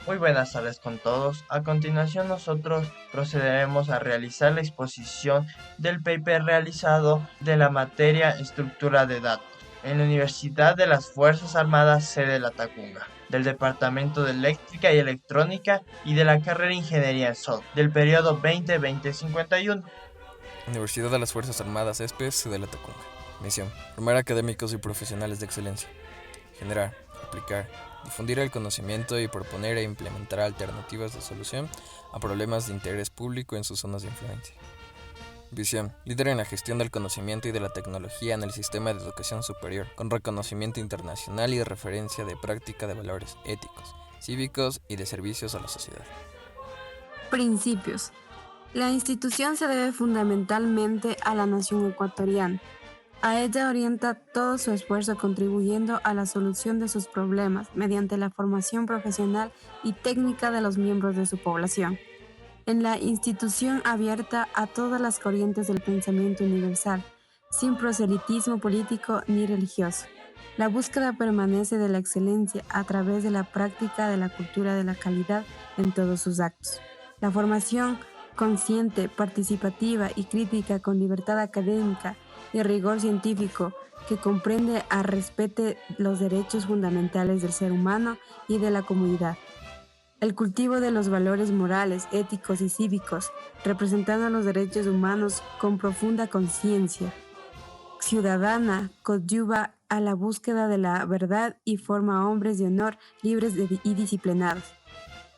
Muy buenas tardes con todos. A continuación nosotros procederemos a realizar la exposición del paper realizado de la materia Estructura de Datos en la Universidad de las Fuerzas Armadas sede La Tacunga, del Departamento de Eléctrica y Electrónica y de la carrera Ingeniería en Software, del periodo 2020-51. Universidad de las Fuerzas Armadas ESPES de La Tacunga. Misión: formar académicos y profesionales de excelencia. Generar, aplicar, difundir el conocimiento y proponer e implementar alternativas de solución a problemas de interés público en sus zonas de influencia. Visión: líder en la gestión del conocimiento y de la tecnología en el sistema de educación superior, con reconocimiento internacional y referencia de práctica de valores éticos, cívicos y de servicios a la sociedad. Principios. La institución se debe fundamentalmente a la nación ecuatoriana. A ella orienta todo su esfuerzo contribuyendo a la solución de sus problemas mediante la formación profesional y técnica de los miembros de su población. En la institución abierta a todas las corrientes del pensamiento universal, sin proselitismo político ni religioso. La búsqueda permanece de la excelencia a través de la práctica de la cultura de la calidad en todos sus actos. La formación consciente, participativa y crítica con libertad académica y rigor científico que comprende a respete los derechos fundamentales del ser humano y de la comunidad. El cultivo de los valores morales, éticos y cívicos, representando los derechos humanos con profunda conciencia ciudadana, coadyuva a la búsqueda de la verdad y forma a hombres de honor libres y disciplinados.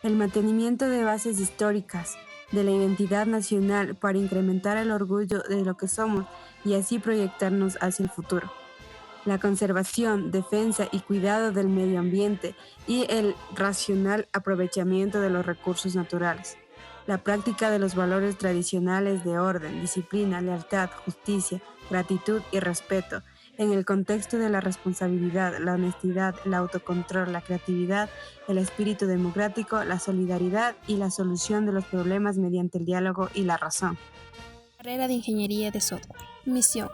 El mantenimiento de bases históricas de la identidad nacional para incrementar el orgullo de lo que somos y así proyectarnos hacia el futuro. La conservación, defensa y cuidado del medio ambiente y el racional aprovechamiento de los recursos naturales. La práctica de los valores tradicionales de orden, disciplina, lealtad, justicia, gratitud y respeto, en el contexto de la responsabilidad, la honestidad, el autocontrol, la creatividad, el espíritu democrático, la solidaridad y la solución de los problemas mediante el diálogo y la razón. Carrera de Ingeniería de Software. Misión: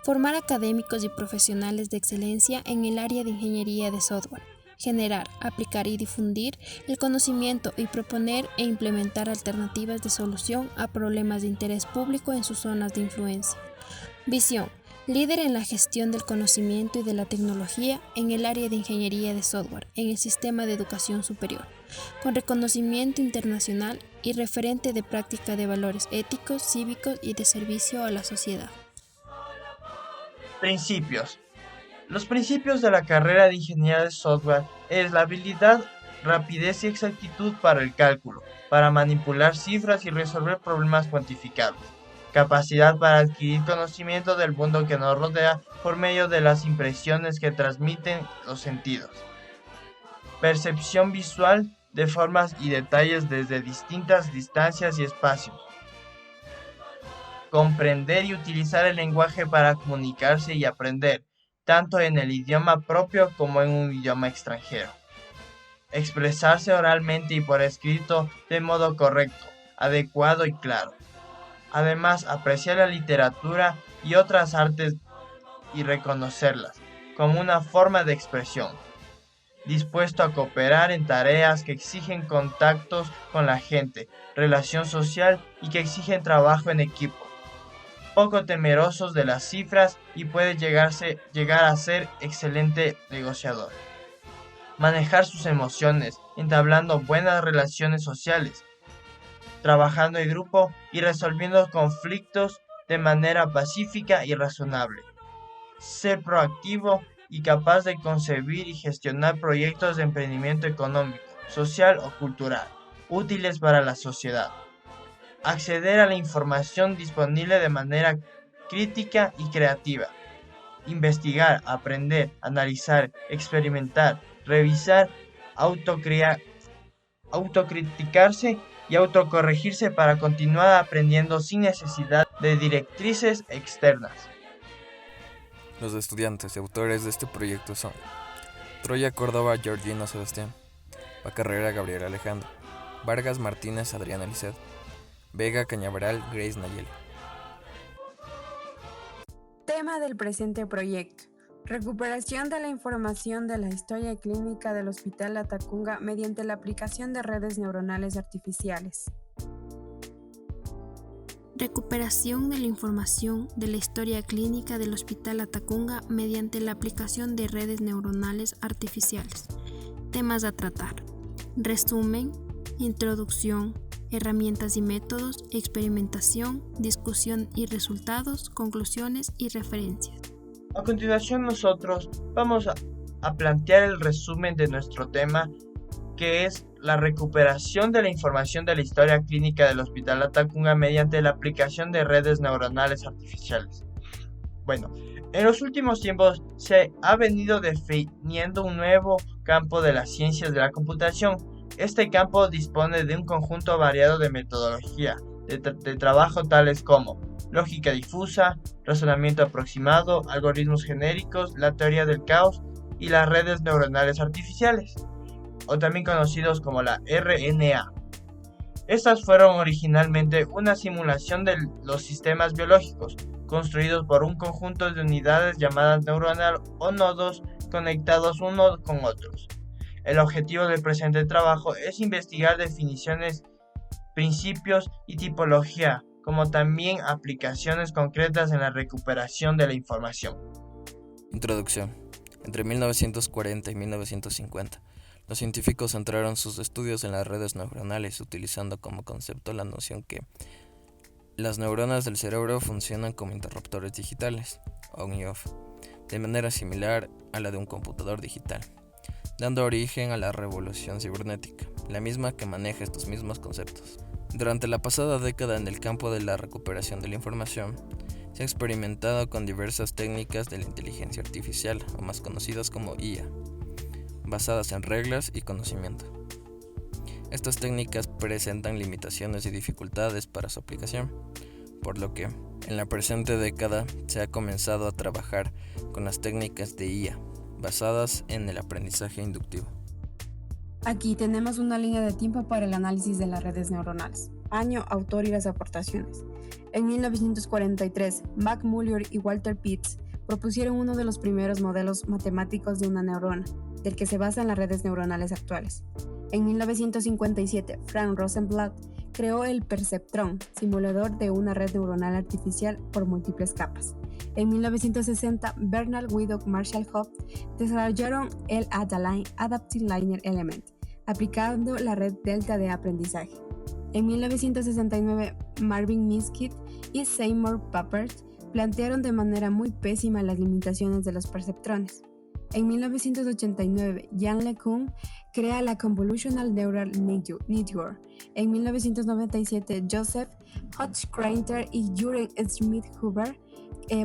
formar académicos y profesionales de excelencia en el área de ingeniería de software. Generar, aplicar y difundir el conocimiento y proponer e implementar alternativas de solución a problemas de interés público en sus zonas de influencia. Visión: líder en la gestión del conocimiento y de la tecnología en el área de ingeniería de software en el sistema de educación superior, con reconocimiento internacional y referente de práctica de valores éticos, cívicos y de servicio a la sociedad. Principios. Los principios de la carrera de Ingeniería de Software es la habilidad, rapidez y exactitud para el cálculo, para manipular cifras y resolver problemas cuantificables. Capacidad para adquirir conocimiento del mundo que nos rodea por medio de las impresiones que transmiten los sentidos. Percepción visual de formas y detalles desde distintas distancias y espacios. Comprender y utilizar el lenguaje para comunicarse y aprender, tanto en el idioma propio como en un idioma extranjero. Expresarse oralmente y por escrito de modo correcto, adecuado y claro. Además, apreciar la literatura y otras artes y reconocerlas como una forma de expresión. Dispuesto a cooperar en tareas que exigen contactos con la gente, relación social y que exigen trabajo en equipo. Poco temerosos de las cifras y puede llegar a ser excelente negociador. Manejar sus emociones, entablando buenas relaciones sociales, trabajando en grupo y resolviendo conflictos de manera pacífica y razonable. Ser proactivo y capaz de concebir y gestionar proyectos de emprendimiento económico, social o cultural, útiles para la sociedad. Acceder a la información disponible de manera crítica y creativa. Investigar, aprender, analizar, experimentar, revisar, autocriticarse y autocorregirse para continuar aprendiendo sin necesidad de directrices externas. Los estudiantes y autores de este proyecto son Troya Córdoba Georgina Sebastián, Bacarrera Gabriel Alejandro, Vargas Martínez Adriana Lisset, Vega Cañaveral Grace Nayeli. Tema del presente proyecto: Recuperación de la información de la historia clínica del Hospital Latacunga mediante la aplicación de redes neuronales artificiales. Recuperación de la información de la historia clínica del Hospital Latacunga mediante la aplicación de redes neuronales artificiales. Temas a tratar: resumen, introducción, herramientas y métodos, experimentación, discusión y resultados, conclusiones y referencias. A continuación nosotros vamos a plantear el resumen de nuestro tema, que es la recuperación de la información de la historia clínica del Hospital Latacunga mediante la aplicación de redes neuronales artificiales. Bueno, en los últimos tiempos se ha venido definiendo un nuevo campo de las ciencias de la computación. Este campo dispone de un conjunto variado de metodología de trabajo tales como lógica difusa, razonamiento aproximado, algoritmos genéricos, la teoría del caos y las redes neuronales artificiales, o también conocidos como la RNA. Estas fueron originalmente una simulación de los sistemas biológicos, construidos por un conjunto de unidades llamadas neuronal o nodos conectados unos con otros. El objetivo del presente trabajo es investigar definiciones, principios y tipología, como también aplicaciones concretas en la recuperación de la información. Introducción. Entre 1940 y 1950, los científicos centraron sus estudios en las redes neuronales, utilizando como concepto la noción que las neuronas del cerebro funcionan como interruptores digitales, on y off, de manera similar a la de un computador digital, dando origen a la revolución cibernética, la misma que maneja estos mismos conceptos. Durante la pasada década en el campo de la recuperación de la información, se ha experimentado con diversas técnicas de la inteligencia artificial, o más conocidas como IA, basadas en reglas y conocimiento. Estas técnicas presentan limitaciones y dificultades para su aplicación, por lo que en la presente década se ha comenzado a trabajar con las técnicas de IA, basadas en el aprendizaje inductivo. Aquí tenemos una línea de tiempo para el análisis de las redes neuronales. Año, autor y las aportaciones. En 1943, Mac Muller y Walter Pitts propusieron uno de los primeros modelos matemáticos de una neurona, del que se basan las redes neuronales actuales. En 1957, Frank Rosenblatt creó el perceptrón, simulador de una red neuronal artificial por múltiples capas. En 1960, Bernard Widdow Marshall Hopf desarrollaron el ADALINE, Adaptive Linear Element, aplicando la red delta de aprendizaje. En 1969, Marvin Minsky y Seymour Papert plantearon de manera muy pésima las limitaciones de los perceptrones. En 1989, Jan LeCun crea la Convolutional Neural Network. En 1997, Joseph Hochreiter y Jürgen Schmidhuber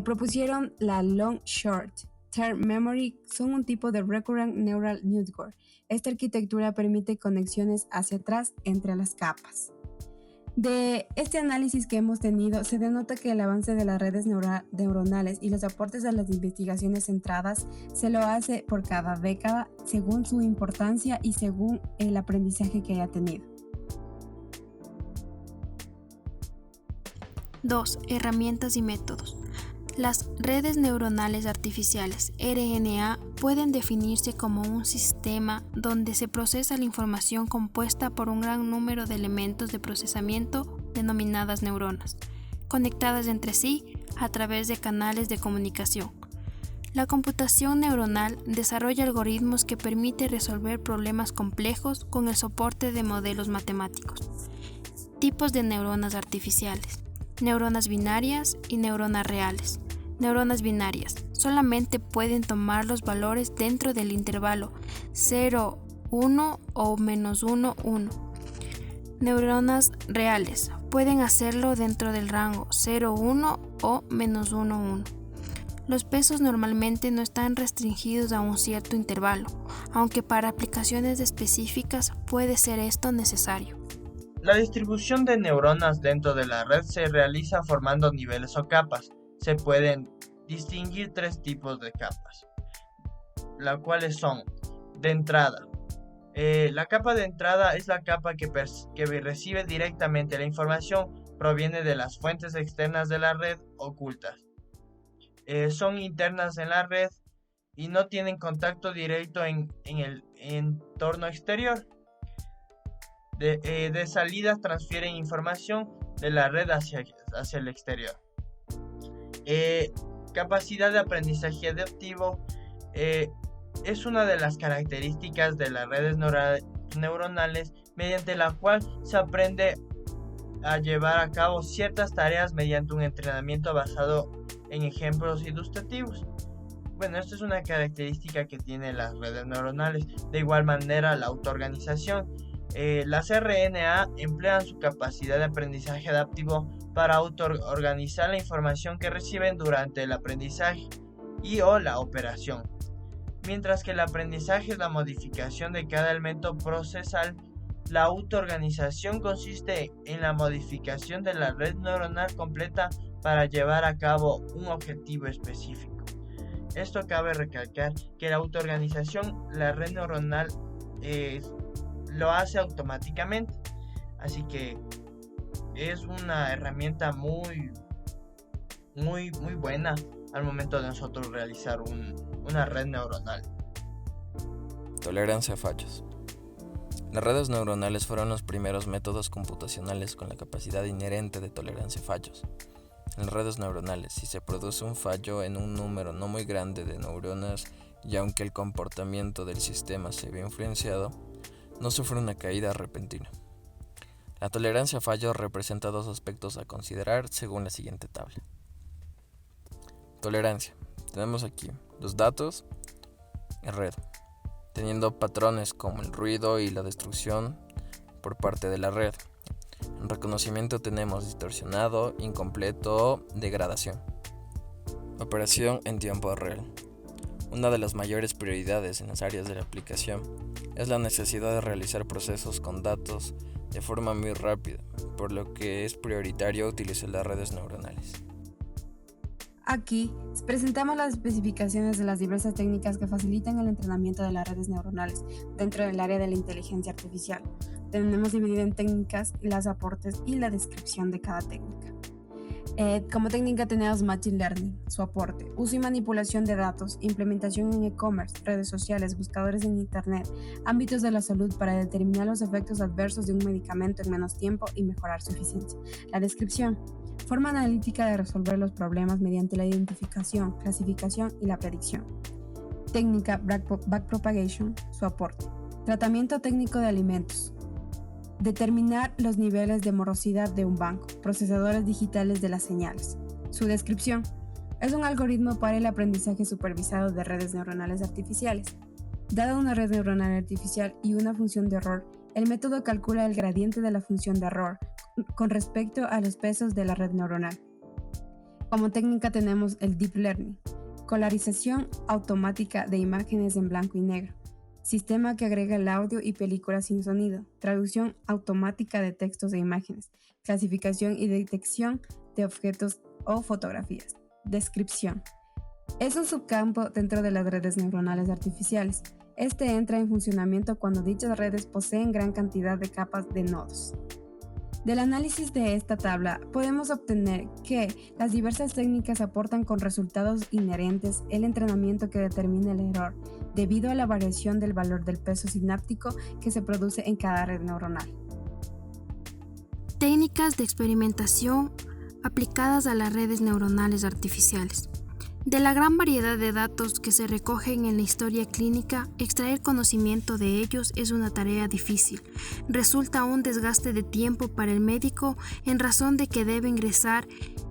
propusieron la Long Short Term Memory. Son un tipo de Recurrent Neural Network. Esta arquitectura permite conexiones hacia atrás entre las capas. De este análisis que hemos tenido, se denota que el avance de las redes neuronales y los aportes a las investigaciones centradas se lo hace por cada década según su importancia y según el aprendizaje que haya tenido. 2. Herramientas y métodos. Las redes neuronales artificiales, RNA, pueden definirse como un sistema donde se procesa la información compuesta por un gran número de elementos de procesamiento denominadas neuronas, conectadas entre sí a través de canales de comunicación. La computación neuronal desarrolla algoritmos que permiten resolver problemas complejos con el soporte de modelos matemáticos. Tipos de neuronas artificiales: neuronas binarias y neuronas reales. Neuronas binarias solamente pueden tomar los valores dentro del intervalo 0, 1 o -1, 1. Neuronas reales pueden hacerlo dentro del rango 0, 1 o -1, 1. Los pesos normalmente no están restringidos a un cierto intervalo, aunque para aplicaciones específicas puede ser esto necesario. La distribución de neuronas dentro de la red se realiza formando niveles o capas. Se pueden distinguir tres tipos de capas, las cuales son: de entrada. La capa de entrada es la capa que recibe directamente la información, proviene de las fuentes externas de la red ocultas. Son internas en la red y no tienen contacto directo en el entorno exterior. De salida transfieren información de la red hacia el exterior. Capacidad de aprendizaje adaptivo es una de las características de las redes neuronales mediante la cual se aprende a llevar a cabo ciertas tareas mediante un entrenamiento basado en ejemplos ilustrativos. Bueno, esto es una característica que tienen las redes neuronales. De igual manera, la autoorganización. Las RNA emplean su capacidad de aprendizaje adaptivo para autoorganizar la información que reciben durante el aprendizaje o la operación. Mientras que el aprendizaje es la modificación de cada elemento procesal, la autoorganización consiste en la modificación de la red neuronal completa para llevar a cabo un objetivo específico. Esto cabe recalcar que la autoorganización, la red neuronal lo hace automáticamente, así que es una herramienta muy buena al momento de nosotros realizar una red neuronal. Tolerancia a fallos. Las redes neuronales fueron los primeros métodos computacionales con la capacidad inherente de tolerancia a fallos. En las redes neuronales, si se produce un fallo en un número no muy grande de neuronas y aunque el comportamiento del sistema se ve influenciado, no sufre una caída repentina. La tolerancia a fallos representa dos aspectos a considerar según la siguiente tabla. Tolerancia. Tenemos aquí los datos en red, teniendo patrones como el ruido y la destrucción por parte de la red. En reconocimiento tenemos distorsionado, incompleto o degradación. Operación en tiempo real. Una de las mayores prioridades en las áreas de la aplicación es la necesidad de realizar procesos con datos de forma muy rápida, por lo que es prioritario utilizar las redes neuronales. Aquí presentamos las especificaciones de las diversas técnicas que facilitan el entrenamiento de las redes neuronales dentro del área de la inteligencia artificial. Tenemos dividido en técnicas, los aportes y la descripción de cada técnica. Como técnica tenemos Machine Learning, su aporte, uso y manipulación de datos, implementación en e-commerce, redes sociales, buscadores en Internet, ámbitos de la salud para determinar los efectos adversos de un medicamento en menos tiempo y mejorar su eficiencia. La descripción, forma analítica de resolver los problemas mediante la identificación, clasificación y la predicción. Técnica Backpropagation, su aporte, tratamiento técnico de alimentos. Determinar los niveles de morosidad de un banco, procesadores digitales de las señales. Su descripción es un algoritmo para el aprendizaje supervisado de redes neuronales artificiales. Dada una red neuronal artificial y una función de error, el método calcula el gradiente de la función de error con respecto a los pesos de la red neuronal. Como técnica tenemos el Deep Learning, colorización automática de imágenes en blanco y negro. Sistema que agrega el audio y películas sin sonido, traducción automática de textos e imágenes, clasificación y detección de objetos o fotografías. Descripción. Es un subcampo dentro de las redes neuronales artificiales. Este entra en funcionamiento cuando dichas redes poseen gran cantidad de capas de nodos. Del análisis de esta tabla podemos obtener que las diversas técnicas aportan con resultados inherentes el entrenamiento que determina el error, debido a la variación del valor del peso sináptico que se produce en cada red neuronal. Técnicas de experimentación aplicadas a las redes neuronales artificiales. De la gran variedad de datos que se recogen en la historia clínica, extraer conocimiento de ellos es una tarea difícil. Resulta un desgaste de tiempo para el médico en razón de que debe ingresar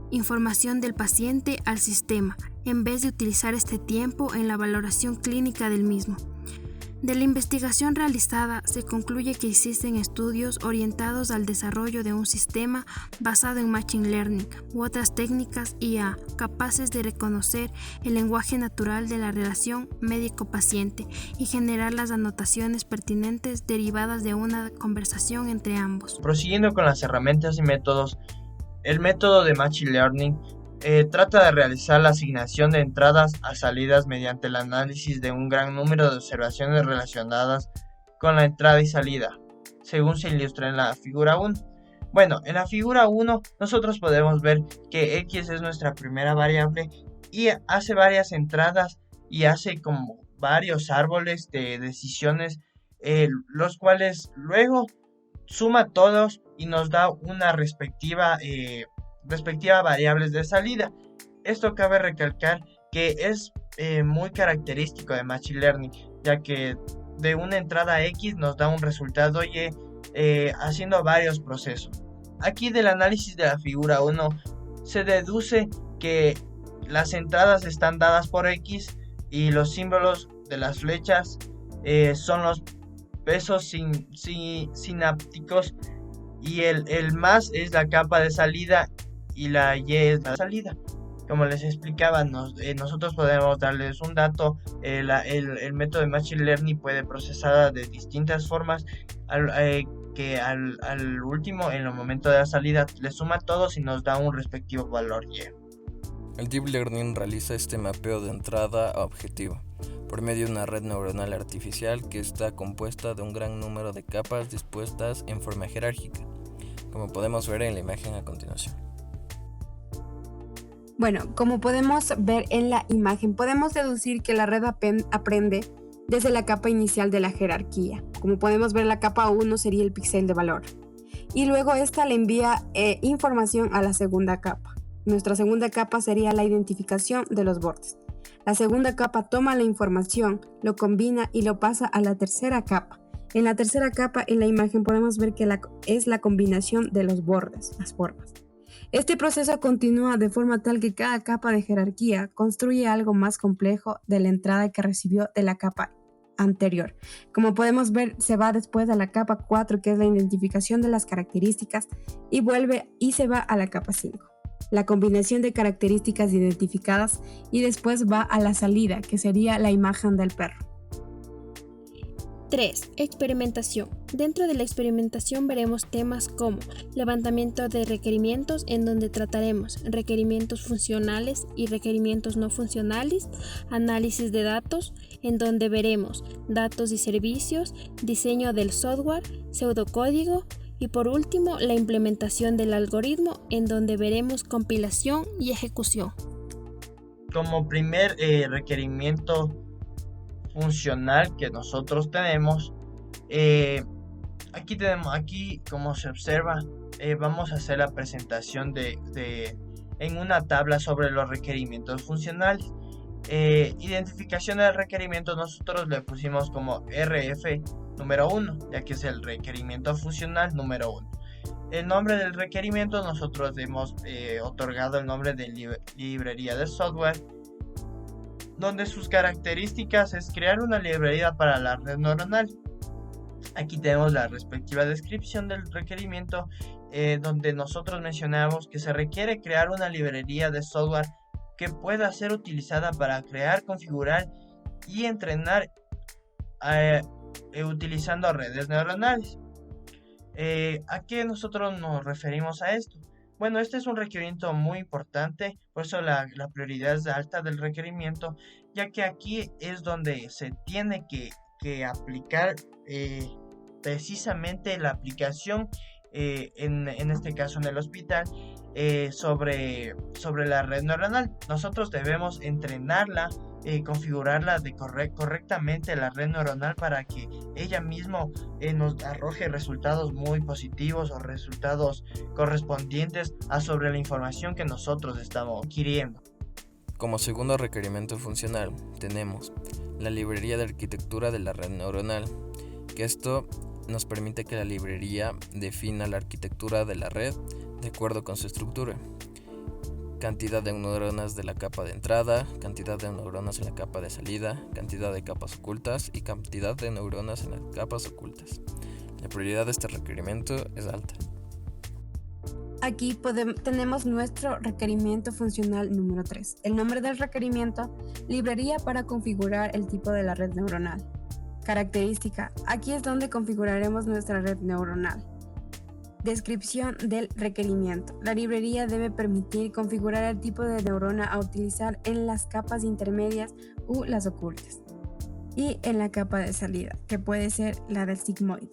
información del paciente al sistema, en vez de utilizar este tiempo en la valoración clínica del mismo. De la investigación realizada se concluye que existen estudios orientados al desarrollo de un sistema basado en Machine Learning u otras técnicas IA capaces de reconocer el lenguaje natural de la relación médico-paciente y generar las anotaciones pertinentes derivadas de una conversación entre ambos. Prosiguiendo con las herramientas y métodos, el método de Machine Learning trata de realizar la asignación de entradas a salidas mediante el análisis de un gran número de observaciones relacionadas con la entrada y salida, según se ilustra en la figura 1. Bueno, en la figura 1 nosotros podemos ver que x es nuestra primera variable y hace varias entradas y hace como varios árboles de decisiones, los cuales luego suma todos y nos da una respectiva variables de salida. Esto cabe recalcar que es muy característico de Machine Learning, ya que de una entrada X nos da un resultado Y haciendo varios procesos. Aquí del análisis de la figura 1 se deduce que las entradas están dadas por X y los símbolos de las flechas son los pesos sinápticos y el más es la capa de salida y la Y es la salida. Como les explicaba, nosotros podemos darles un dato, el método de Machine Learning puede procesarla de distintas formas, que al último, en el momento de la salida, le suma todos y nos da un respectivo valor Y. El Deep Learning realiza este mapeo de entrada a objetivo por medio de una red neuronal artificial que está compuesta de un gran número de capas dispuestas en forma jerárquica, como podemos ver en la imagen a continuación. Bueno, como podemos ver en la imagen, podemos deducir que la red aprende desde la capa inicial de la jerarquía. Como podemos ver, la capa 1 sería el píxel de valor. Y luego esta le envía información a la segunda capa. Nuestra segunda capa sería la identificación de los bordes. La segunda capa toma la información, lo combina y lo pasa a la tercera capa. En la tercera capa, en la imagen, podemos ver que es la combinación de los bordes, las formas. Este proceso continúa de forma tal que cada capa de jerarquía construye algo más complejo de la entrada que recibió de la capa anterior. Como podemos ver, se va después a la capa 4, que es la identificación de las características, y vuelve y se va a la capa 5, la combinación de características identificadas, y después va a la salida, que sería la imagen del perro. 3. Experimentación. Dentro de la experimentación veremos temas como levantamiento de requerimientos, en donde trataremos requerimientos funcionales y requerimientos no funcionales, análisis de datos, en donde veremos datos y servicios, diseño del software, pseudocódigo y por último la implementación del algoritmo, en donde veremos compilación y ejecución. Como primer requerimiento funcional que nosotros tenemos, aquí como se observa, vamos a hacer la presentación en una tabla sobre los requerimientos funcionales. Identificación del requerimiento, nosotros le pusimos como RF número 1, ya que es el requerimiento funcional número 1. El nombre del requerimiento, nosotros hemos otorgado el nombre de librería de software, donde sus características es crear una librería para la red neuronal. Aquí tenemos la respectiva descripción del requerimiento, donde nosotros mencionamos que se requiere crear una librería de software que pueda ser utilizada para crear, configurar y entrenar utilizando redes neuronales. ¿A qué nosotros nos referimos a esto? Bueno, este es un requerimiento muy importante, por eso la prioridad es alta del requerimiento, ya que aquí es donde se tiene que aplicar precisamente la aplicación, en este caso en el hospital, sobre la red neuronal. Nosotros debemos entrenarla, configurarla correctamente la red neuronal para que ella misma nos arroje resultados muy positivos o resultados correspondientes a sobre la información que nosotros estamos adquiriendo. Como segundo requerimiento funcional tenemos la librería de arquitectura de la red neuronal, que esto nos permite que la librería defina la arquitectura de la red de acuerdo con su estructura. Cantidad de neuronas de la capa de entrada, cantidad de neuronas en la capa de salida, cantidad de capas ocultas y cantidad de neuronas en las capas ocultas. La prioridad de este requerimiento es alta. Aquí tenemos nuestro requerimiento funcional número 3. El nombre del requerimiento, librería para configurar el tipo de la red neuronal. Característica, aquí es donde configuraremos nuestra red neuronal. Descripción del requerimiento. La librería debe permitir configurar el tipo de neurona a utilizar en las capas intermedias u las ocultas, y en la capa de salida, que puede ser la del sigmoide.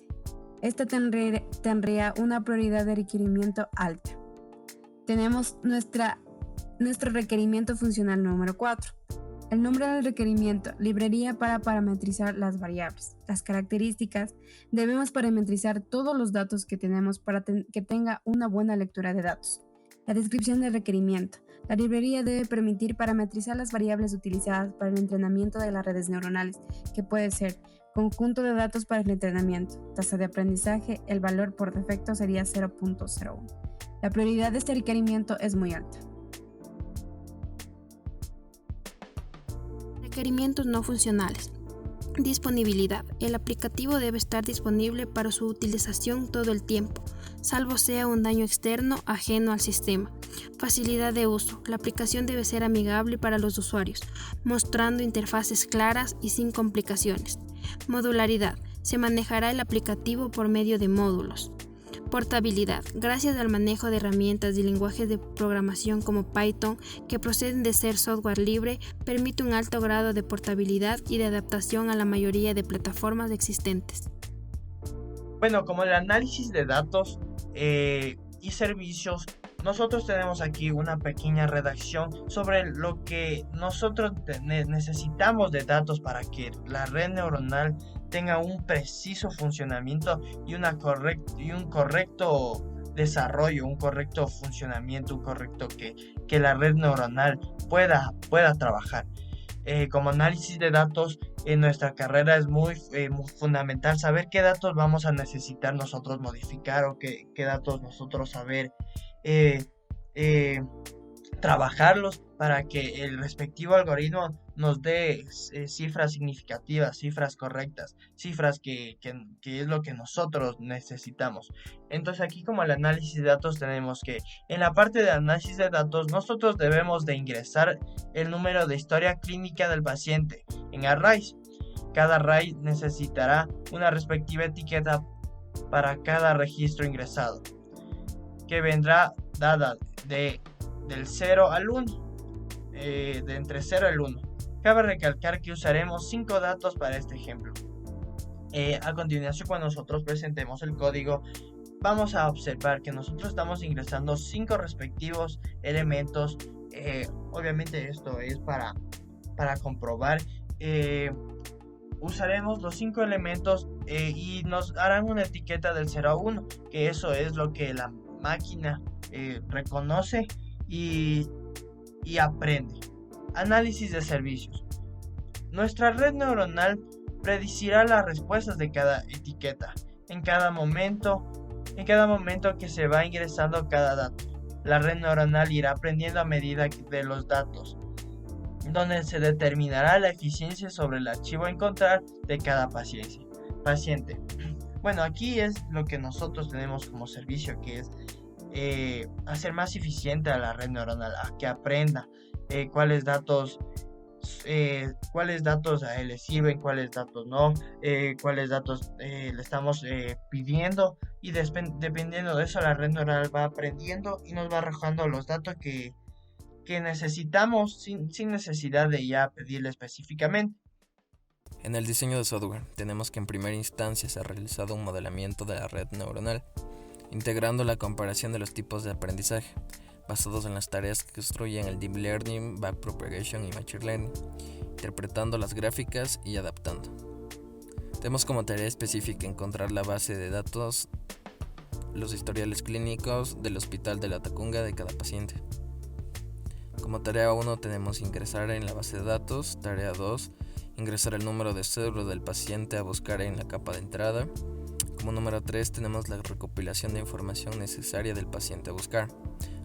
Esta tendría una prioridad de requerimiento alta. Tenemos nuestro requerimiento funcional número 4. El nombre del requerimiento, librería para parametrizar las variables. Las características, debemos parametrizar todos los datos que tenemos para que tenga una buena lectura de datos. La descripción del requerimiento. La librería debe permitir parametrizar las variables utilizadas para el entrenamiento de las redes neuronales, que puede ser conjunto de datos para el entrenamiento, tasa de aprendizaje, el valor por defecto sería 0.01. La prioridad de este requerimiento es muy alta. Requerimientos no funcionales. Disponibilidad. El aplicativo debe estar disponible para su utilización todo el tiempo, salvo sea un daño externo ajeno al sistema. Facilidad de uso. La aplicación debe ser amigable para los usuarios, mostrando interfaces claras y sin complicaciones. Modularidad. Se manejará el aplicativo por medio de módulos. Portabilidad. Gracias al manejo de herramientas y lenguajes de programación como Python, que proceden de ser software libre, permite un alto grado de portabilidad y de adaptación a la mayoría de plataformas existentes. Bueno, como el análisis de datos y servicios, nosotros tenemos aquí una pequeña redacción sobre lo que nosotros necesitamos de datos para que la red neuronal tenga un preciso funcionamiento y un correcto desarrollo, un correcto funcionamiento, que la red neuronal pueda trabajar. Como análisis de datos en nuestra carrera es muy fundamental saber qué datos vamos a necesitar nosotros modificar o qué datos nosotros saber trabajarlos para que el respectivo algoritmo nos dé cifras significativas, cifras correctas, cifras que es lo que nosotros necesitamos. Entonces aquí, como el análisis de datos, tenemos que en la parte de análisis de datos nosotros debemos de ingresar el número de historia clínica del paciente en arrays. Cada array necesitará una respectiva etiqueta para cada registro ingresado, que vendrá dada del 0 al 1, de entre 0 al 1. Cabe recalcar que usaremos 5 datos para este ejemplo. A continuación, cuando nosotros presentemos el código, vamos a observar que nosotros estamos ingresando 5 respectivos elementos. Obviamente esto es para comprobar. Usaremos los 5 elementos y nos harán una etiqueta del 0 a 1, que eso es lo que la máquina reconoce y aprende. Análisis de servicios. Nuestra red neuronal predecirá las respuestas de cada etiqueta en cada momento que se va ingresando cada dato. La red neuronal irá aprendiendo a medida de los datos, donde se determinará la eficiencia sobre el archivo a encontrar de cada paciente. Bueno, aquí es lo que nosotros tenemos como servicio, que es hacer más eficiente a la red neuronal, a que aprenda cuáles datos a él le sirven, cuáles datos no, cuáles datos le estamos pidiendo, y dependiendo de eso la red neuronal va aprendiendo y nos va arrojando los datos que necesitamos sin necesidad de ya pedirle específicamente. En el diseño de software tenemos que en primera instancia se ha realizado un modelamiento de la red neuronal, integrando la comparación de los tipos de aprendizaje, basados en las tareas que construyen el Deep Learning, Backpropagation y Machine Learning, interpretando las gráficas y adaptando. Tenemos como tarea específica encontrar la base de datos, los historiales clínicos del hospital de la Tacunga de cada paciente. Como tarea 1 tenemos ingresar en la base de datos. Tarea 2, ingresar el número de cédula del paciente a buscar en la capa de entrada. Como número 3 tenemos la recopilación de información necesaria del paciente a buscar.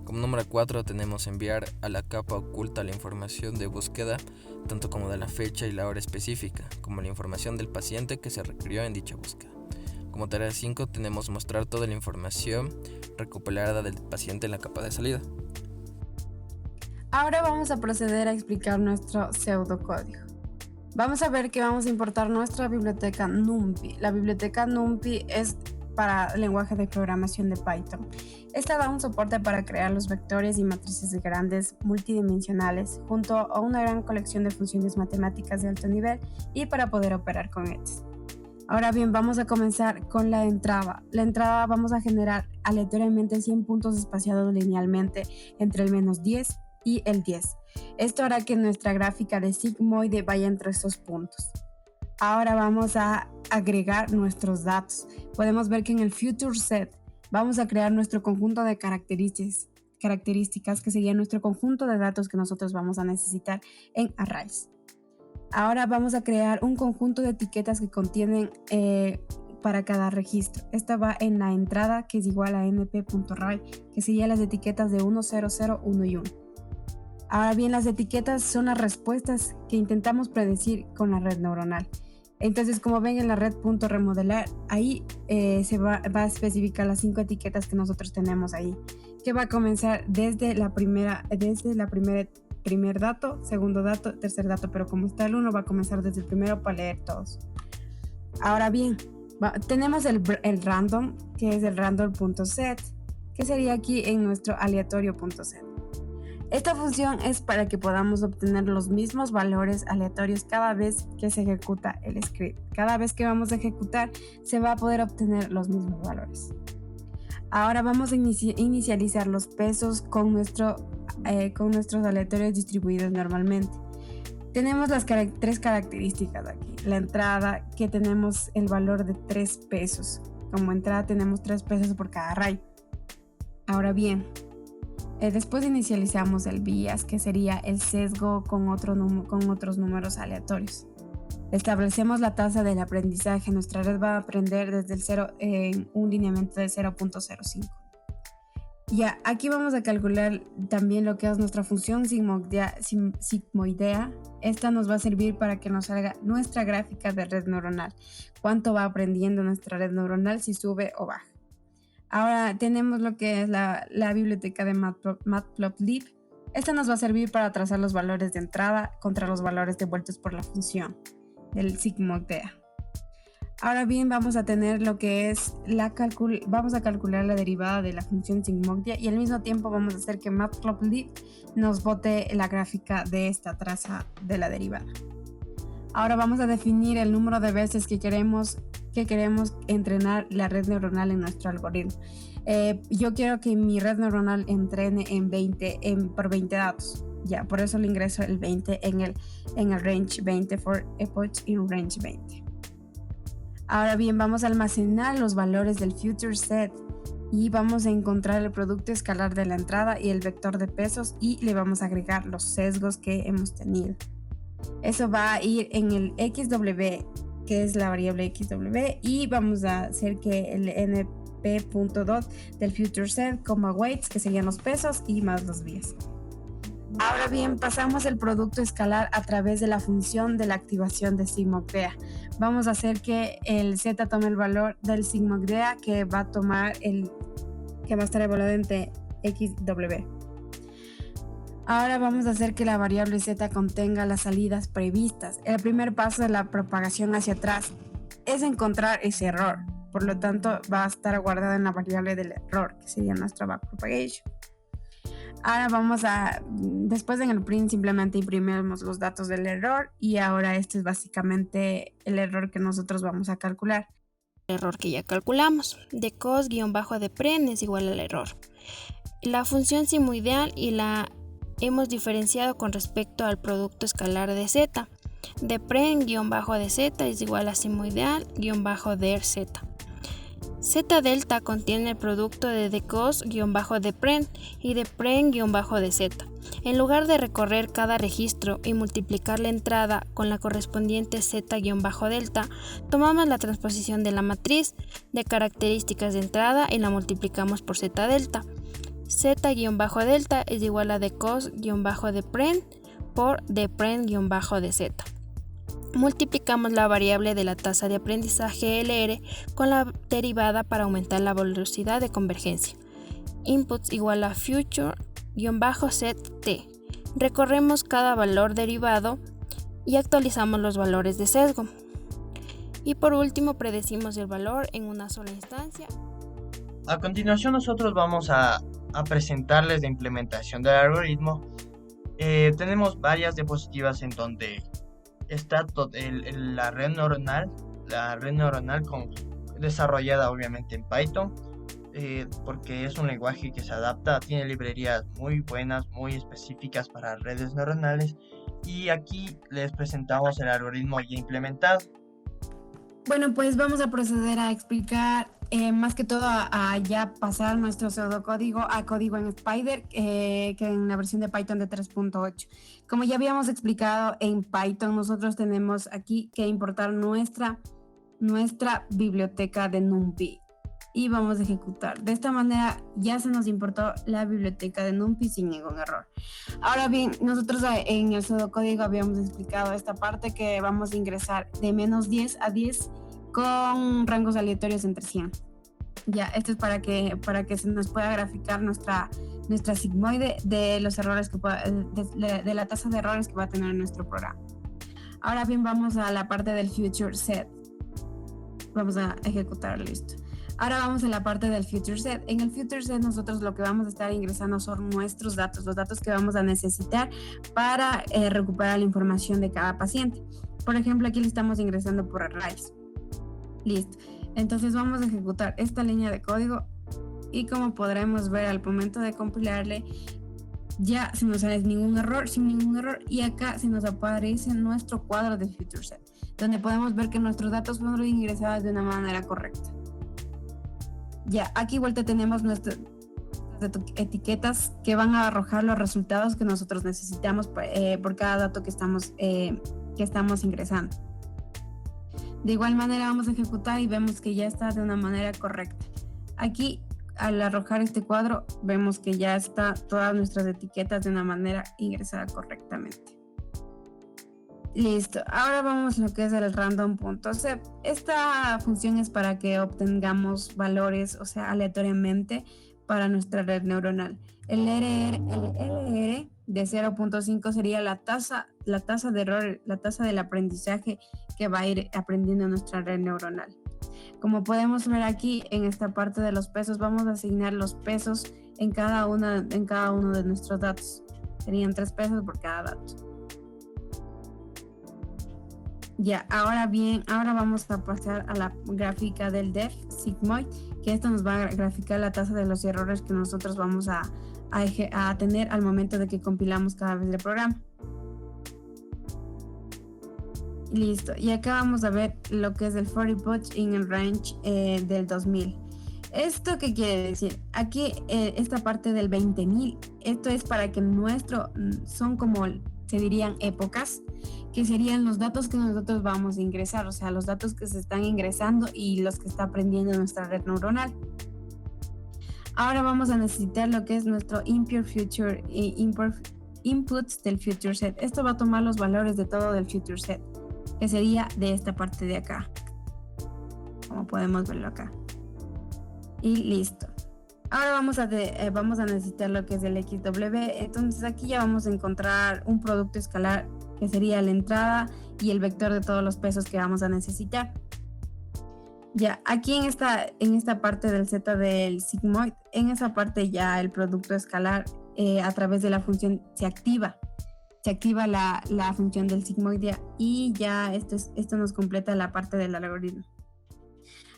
Como número 4 tenemos enviar a la capa oculta la información de búsqueda, tanto como de la fecha y la hora específica, como la información del paciente que se requirió en dicha búsqueda. Como tarea 5 tenemos mostrar toda la información recopilada del paciente en la capa de salida. Ahora vamos a proceder a explicar nuestro pseudocódigo. Vamos a ver que vamos a importar nuestra biblioteca NumPy. La biblioteca NumPy es para el lenguaje de programación de Python. Esta da un soporte para crear los vectores y matrices grandes multidimensionales junto a una gran colección de funciones matemáticas de alto nivel y para poder operar con ellas. Ahora bien, vamos a comenzar con la entrada. La entrada vamos a generar aleatoriamente 100 puntos espaciados linealmente entre el -10 y el 10. Esto hará que nuestra gráfica de sigmoide vaya entre estos puntos. Ahora vamos a agregar nuestros datos. Podemos ver que en el future set vamos a crear nuestro conjunto de características que sería nuestro conjunto de datos que nosotros vamos a necesitar en arrays. Ahora vamos a crear un conjunto de etiquetas que contienen para cada registro. Esta va en la entrada, que es igual a np.array, que serían las etiquetas de 1, 0, 0, 1 y 1. Ahora bien, las etiquetas son las respuestas que intentamos predecir con la red neuronal. Entonces, como ven en la red.remodelar, ahí se va a especificar las 5 etiquetas que nosotros tenemos ahí, que va a comenzar desde primer dato, segundo dato, tercer dato, pero como está el 1 va a comenzar desde el primero para leer todos. Ahora bien, tenemos el random, que es el random.set, que sería aquí en nuestro aleatorio.set. Esta función es para que podamos obtener los mismos valores aleatorios cada vez que se ejecuta el script. Cada vez que vamos a ejecutar se va a poder obtener los mismos valores. Ahora vamos a inicializar los pesos con nuestros aleatorios distribuidos normalmente. Tenemos las 3 características aquí. La entrada, que tenemos el valor de 3 pesos. Como entrada tenemos 3 pesos por cada array. Ahora bien, después inicializamos el bias, que sería el sesgo con otros números aleatorios. Establecemos la tasa del aprendizaje. Nuestra red va a aprender desde el 0 en un lineamiento de 0.05. Ya, aquí vamos a calcular también lo que es nuestra función sigmoidea. Esta nos va a servir para que nos salga nuestra gráfica de red neuronal. Cuánto va aprendiendo nuestra red neuronal, si sube o baja. Ahora tenemos lo que es la biblioteca de matplotlib. Esta nos va a servir para trazar los valores de entrada contra los valores devueltos por la función del sigmoidea. Ahora bien, vamos a tener lo que es vamos a calcular la derivada de la función sigmoidea y al mismo tiempo vamos a hacer que matplotlib nos bote la gráfica de esta traza de la derivada. Ahora vamos a definir el número de veces que queremos entrenar la red neuronal en nuestro algoritmo. Yo quiero que mi red neuronal entrene por 20 datos. Ya, por eso le ingreso el 20 en el range 20 for epoch in range 20. Ahora bien, vamos a almacenar los valores del future set y vamos a encontrar el producto escalar de la entrada y el vector de pesos y le vamos a agregar los sesgos que hemos tenido. Eso va a ir en el XW, que es la variable XW, y vamos a hacer que el np.dot del future set, weights, que serían los pesos, y más los bias. Ahora bien, pasamos el producto escalar a través de la función de la activación de sigmoidea. Vamos a hacer que el z tome el valor del sigmoidea que va a estar evaluado entre XW. Ahora vamos a hacer que la variable z contenga las salidas previstas. El primer paso de la propagación hacia atrás es encontrar ese error. Por lo tanto, va a estar guardada en la variable del error, que sería nuestra backpropagation. Ahora después en el print simplemente imprimimos los datos del error y ahora este es básicamente el error que nosotros vamos a calcular. El error que ya calculamos, de cos-depren es igual al error. La función sigmoideal y la hemos diferenciado con respecto al producto escalar de z. Depren-dz es igual a sigmoideal-der z. Z delta contiene el producto de decos-depren y depren-dz. En lugar de recorrer cada registro y multiplicar la entrada con la correspondiente z-delta, tomamos la transposición de la matriz de características de entrada y la multiplicamos por z delta. Z-delta es igual a decos-depren por depren-dz. Multiplicamos la variable de la tasa de aprendizaje LR con la derivada para aumentar la velocidad de convergencia. Inputs igual a future-set t. Recorremos cada valor derivado y actualizamos los valores de sesgo. Y por último predecimos el valor en una sola instancia. A continuación nosotros vamos a presentarles la implementación del algoritmo. Tenemos varias diapositivas en donde está la red neuronal desarrollada obviamente en Python. porque es un lenguaje que se adapta, tiene librerías muy buenas, muy específicas para redes neuronales, y aquí les presentamos el algoritmo ya implementado. Bueno, pues vamos a proceder a explicar más que todo a ya pasar nuestro pseudocódigo a código en Spider, que en la versión de Python de 3.8. Como ya habíamos explicado en Python, nosotros tenemos aquí que importar nuestra biblioteca de NumPy y vamos a ejecutar. De esta manera ya se nos importó la biblioteca de NumPy sin ningún error. Ahora bien, nosotros en el pseudocódigo habíamos explicado esta parte que vamos a ingresar de -10 a 10 con rangos aleatorios entre 100. Ya, esto es para que se nos pueda graficar nuestra sigmoide de los errores que de la tasa de errores que va a tener nuestro programa. Ahora bien, vamos a la parte del future set. Vamos a ejecutar, listo. Ahora vamos a la parte del future set. En el future set nosotros lo que vamos a estar ingresando son nuestros datos, los datos que vamos a necesitar para recuperar la información de cada paciente. Por ejemplo, aquí le estamos ingresando por arrays. Listo. Entonces vamos a ejecutar esta línea de código y como podremos ver al momento de compilarle, ya se nos sale sin ningún error, y acá se nos aparece nuestro cuadro de future set, donde podemos ver que nuestros datos fueron ingresados de una manera correcta. Ya, aquí vuelta tenemos nuestras etiquetas que van a arrojar los resultados que nosotros necesitamos por cada dato que estamos ingresando. De igual manera vamos a ejecutar y vemos que ya está de una manera correcta. Aquí, al arrojar este cuadro, vemos que ya está todas nuestras etiquetas de una manera ingresada correctamente. Listo, ahora vamos a lo que es el random.set. Esta función es para que obtengamos valores, o sea, aleatoriamente para nuestra red neuronal. El LR de 0.5 sería la tasa de error, la tasa del aprendizaje que va a ir aprendiendo nuestra red neuronal. Como podemos ver aquí en esta parte de los pesos, vamos a asignar los pesos en cada uno de nuestros datos. Serían 3 pesos por cada dato. Ya, ahora vamos a pasar a la gráfica del def sigmoid, que esto nos va a graficar la tasa de los errores que nosotros vamos a tener al momento de que compilamos cada vez el programa. Listo, y acá vamos a ver lo que es el 40 punch in el range del 2000. ¿Esto qué quiere decir? Aquí esta parte del 20.000, esto es para que son como se dirían épocas, que serían los datos que nosotros vamos a ingresar, o sea, los datos que se están ingresando y los que está aprendiendo nuestra red neuronal. Ahora vamos a necesitar lo que es nuestro impure future inputs del future set. Esto va a tomar los valores de todo del future set, que sería de esta parte de acá, como podemos verlo acá. Y listo. Ahora vamos a necesitar lo que es el XW. Entonces aquí ya vamos a encontrar un producto escalar que sería la entrada y el vector de todos los pesos que vamos a necesitar. Ya, aquí en esta parte del Z del sigmoid, en esa parte ya el producto escalar a través de la función se activa la función del sigmoidea y ya esto nos completa la parte del algoritmo.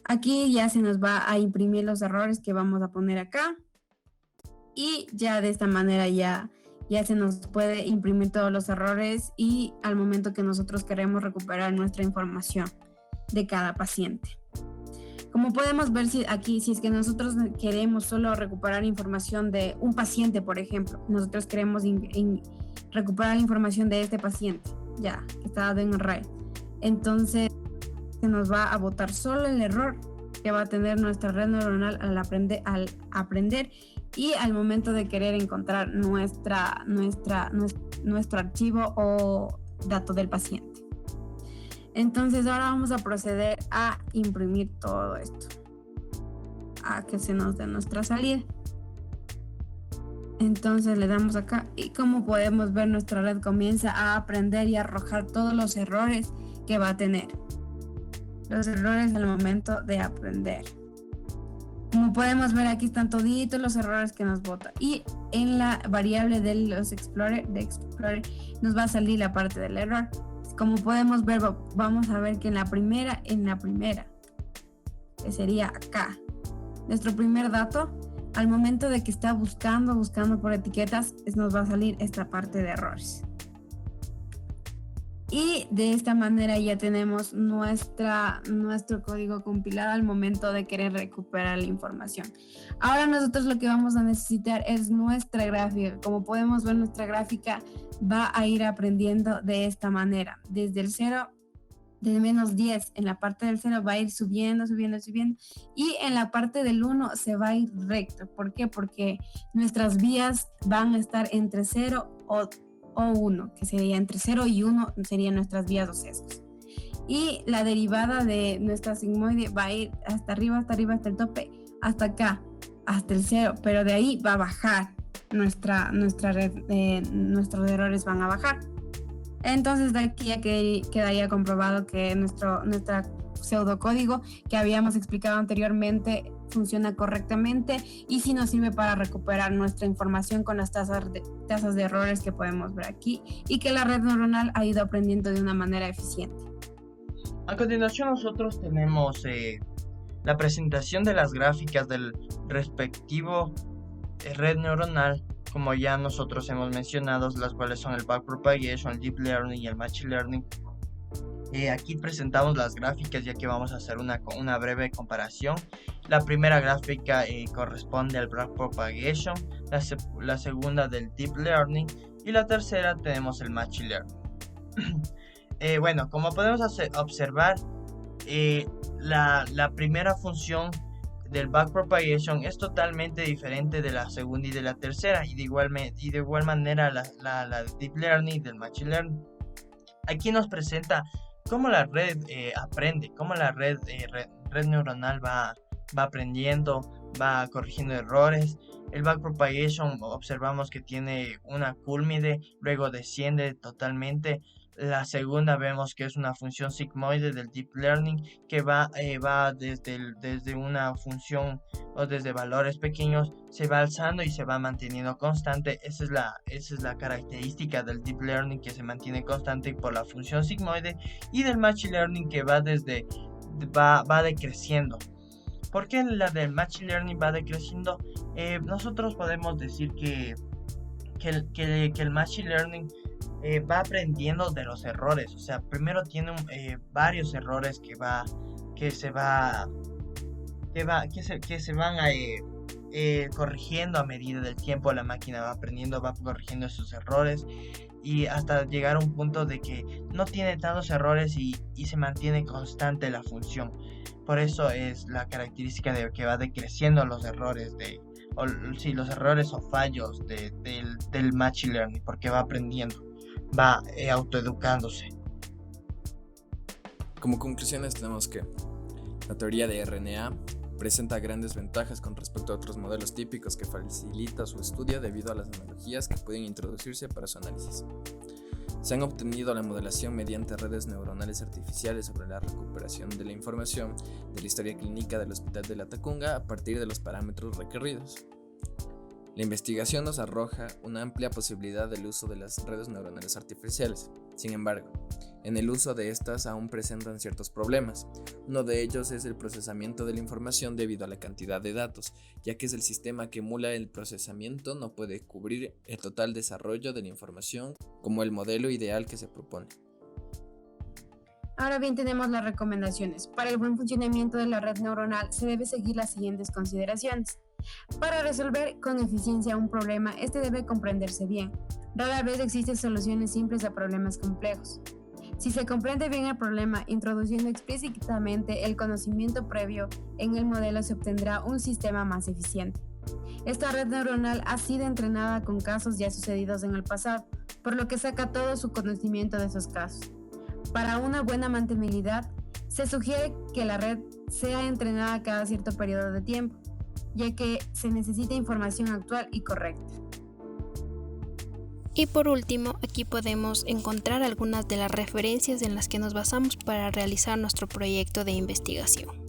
Aquí ya se nos va a imprimir los errores que vamos a poner acá y ya de esta manera ya se nos puede imprimir todos los errores y al momento que nosotros queremos recuperar nuestra información de cada paciente. Como podemos ver si es que nosotros queremos solo recuperar información de un paciente, por ejemplo, nosotros queremos recuperar la información de este paciente, ya, que está dado en array. Entonces, se nos va a botar solo el error que va a tener nuestra red neuronal al aprender y al momento de querer encontrar nuestro archivo o dato del paciente. Entonces ahora vamos a proceder a imprimir todo esto, a que se nos dé nuestra salida. Entonces le damos acá y como podemos ver nuestra red comienza a aprender y a arrojar todos los errores que va a tener. Los errores al momento de aprender. Como podemos ver aquí están toditos los errores que nos bota y en la variable de los Explorer nos va a salir la parte del error. Como podemos ver, vamos a ver que en la primera que sería acá, nuestro primer dato, al momento de que está buscando por etiquetas, nos va a salir esta parte de errores. Y de esta manera ya tenemos nuestro código compilado al momento de querer recuperar la información. Ahora nosotros lo que vamos a necesitar es nuestra gráfica. Como podemos ver, nuestra gráfica va a ir aprendiendo de esta manera. Desde el 0, de menos 10, en la parte del 0 va a ir subiendo. Y en la parte del 1 se va a ir recto. ¿Por qué? Porque nuestras vías van a estar entre 0 o 1, que sería entre 0 y 1, serían nuestras vías o sesgos. Y la derivada de nuestra sigmoide va a ir hasta arriba, hasta el tope, hasta acá, hasta el 0, pero de ahí va a bajar nuestra red, nuestros errores van a bajar. Entonces de aquí ya quedaría comprobado que nuestra pseudocódigo que habíamos explicado anteriormente funciona correctamente y sí nos sirve para recuperar nuestra información con las tasas de errores que podemos ver aquí y que la red neuronal ha ido aprendiendo de una manera eficiente. A continuación nosotros tenemos la presentación de las gráficas del respectivo red neuronal, como ya nosotros hemos mencionado, las cuales son el backpropagation, el deep learning y el machine learning. Aquí presentamos las gráficas ya que vamos a hacer una breve comparación. La primera gráfica corresponde al backpropagation, la segunda del deep learning y la tercera tenemos el machine learning. Bueno, como podemos observar, la primera función del backpropagation es totalmente diferente de la segunda y de la tercera, y de igual manera la deep learning y del machine learning. Aquí nos presenta cómo la red aprende, cómo la red neuronal va aprendiendo, va corrigiendo errores. El backpropagation observamos que tiene una cúlmide, luego desciende totalmente. La segunda vemos que es una función sigmoide del deep learning que va desde una función o desde valores pequeños, se va alzando y se va manteniendo constante. Esa es la característica del deep learning, que se mantiene constante por la función sigmoide, y del machine learning que va decreciendo. ¿Por qué la del machine learning va decreciendo? Nosotros podemos decir que el machine learning va aprendiendo de los errores. O sea, primero tiene varios errores que se van corrigiendo a medida del tiempo. La máquina va aprendiendo, va corrigiendo esos errores y hasta llegar a un punto de que no tiene tantos errores y se mantiene constante la función. Por eso es la característica de que va decreciendo los errores los errores o fallos del machine learning, porque va aprendiendo, va autoeducándose. Como conclusiones tenemos que la teoría de RNA presenta grandes ventajas con respecto a otros modelos típicos que facilita su estudio debido a las analogías que pueden introducirse para su análisis. Se han obtenido la modelación mediante redes neuronales artificiales sobre la recuperación de la información de la historia clínica del Hospital de la Tacunga a partir de los parámetros requeridos. La investigación nos arroja una amplia posibilidad del uso de las redes neuronales artificiales. Sin embargo, en el uso de estas aún presentan ciertos problemas. Uno de ellos es el procesamiento de la información debido a la cantidad de datos, ya que es el sistema que emula el procesamiento no puede cubrir el total desarrollo de la información como el modelo ideal que se propone. Ahora bien, tenemos las recomendaciones. Para el buen funcionamiento de la red neuronal se debe seguir las siguientes consideraciones. Para resolver con eficiencia un problema, este debe comprenderse bien. Rara vez existen soluciones simples a problemas complejos. Si se comprende bien el problema, introduciendo explícitamente el conocimiento previo en el modelo, se obtendrá un sistema más eficiente. Esta red neuronal ha sido entrenada con casos ya sucedidos en el pasado, por lo que saca todo su conocimiento de esos casos. Para una buena mantenibilidad, se sugiere que la red sea entrenada cada cierto periodo de tiempo, ya que se necesita información actual y correcta. Y por último, aquí podemos encontrar algunas de las referencias en las que nos basamos para realizar nuestro proyecto de investigación.